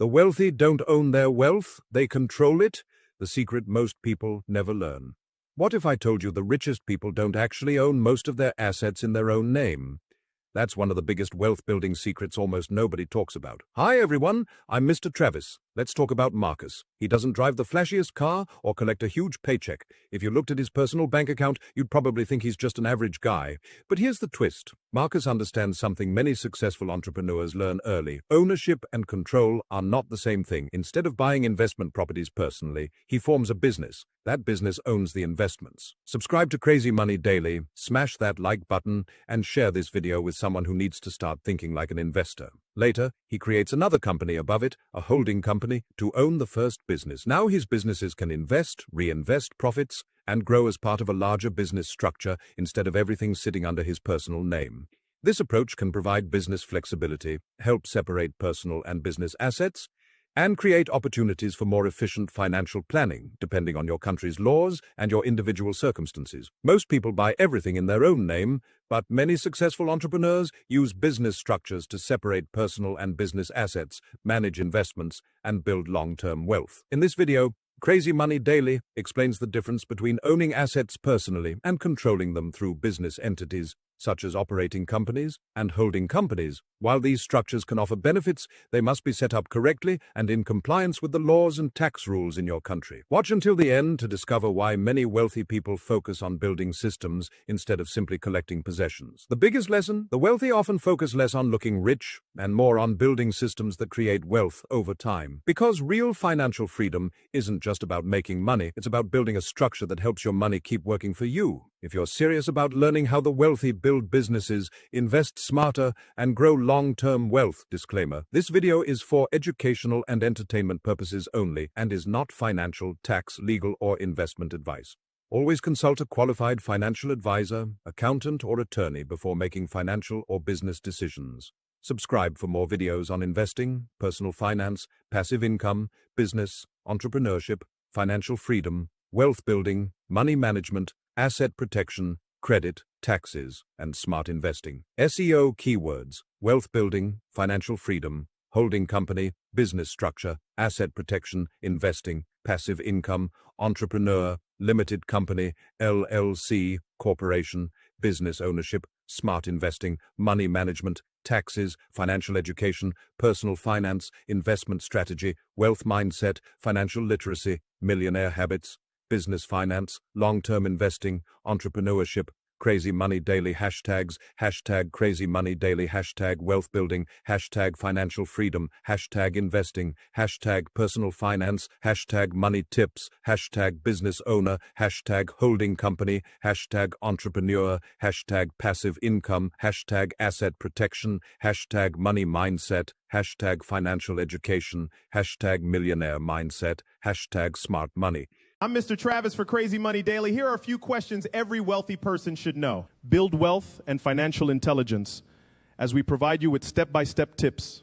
The wealthy don't own their wealth, they control it, the secret most people never learn. What if I told you the richest people don't actually own most of their assets in their own name? That's one of the biggest wealth-building secrets almost nobody talks about. Hi everyone, I'm Mr. Travis. Let's talk about Marcus. He doesn't drive the flashiest car or collect a huge paycheck. If you looked at his personal bank account, you'd probably think he's just an average guy. But here's the twist. Marcus understands something many successful entrepreneurs learn early. Ownership and control are not the same thing. Instead of buying investment properties personally, he forms a business. That business owns the investments. Subscribe to Crazy Money Daily, smash that like button, and share this video with someone who needs to start thinking like an investor. Later, he creates another company above it, a holding company, to own the first business. Now his businesses can invest, reinvest profits, and grow as part of a larger business structure instead of everything sitting under his personal name. This approach can provide business flexibility, help separate personal and business assets, and create opportunities for more efficient financial planning, depending on your country's laws and your individual circumstances. Most people buy everything in their own name, but many successful entrepreneurs use business structures to separate personal and business assets, manage investments, and build long-term wealth. In this video, Crazy Money Daily explains the difference between owning assets personally and controlling them through business entities, such as operating companies and holding companies. While these structures can offer benefits, they must be set up correctly and in compliance with the laws and tax rules in your country. Watch until the end to discover why many wealthy people focus on building systems instead of simply collecting possessions. The biggest lesson: the wealthy often focus less on looking rich and more on building systems that create wealth over time. Because real financial freedom isn't just about making money, it's about building a structure that helps your money keep working for you. If you're serious about learning how the wealthy build businesses, invest smarter, and grow long-term wealth, disclaimer, this video is for educational and entertainment purposes only and is not financial, tax, legal, or investment advice. Always consult a qualified financial advisor, accountant, or attorney before making financial or business decisions. Subscribe for more videos on investing, personal finance, passive income, business, entrepreneurship, financial freedom, wealth building, money management, asset protection, credit, taxes, and smart investing. SEO keywords: wealth building, financial freedom, holding company, business structure, asset protection, investing, passive income, entrepreneur, limited company, LLC, corporation, business ownership, smart investing, money management, taxes, financial education, personal finance, investment strategy, wealth mindset, financial literacy, millionaire habits, business finance, long-term investing, entrepreneurship. Crazy Money Daily hashtags: hashtag Crazy Money Daily, hashtag wealth building, hashtag financial freedom, hashtag investing, hashtag personal finance, hashtag money tips, hashtag business owner, hashtag holding company, hashtag entrepreneur, hashtag passive income, hashtag asset protection, hashtag money mindset, hashtag financial education, hashtag millionaire mindset, hashtag smart money. I'm Mr. Travis for Crazy Money Daily. Here are a few questions every wealthy person should know. Build wealth and financial intelligence as we provide you with step-by-step tips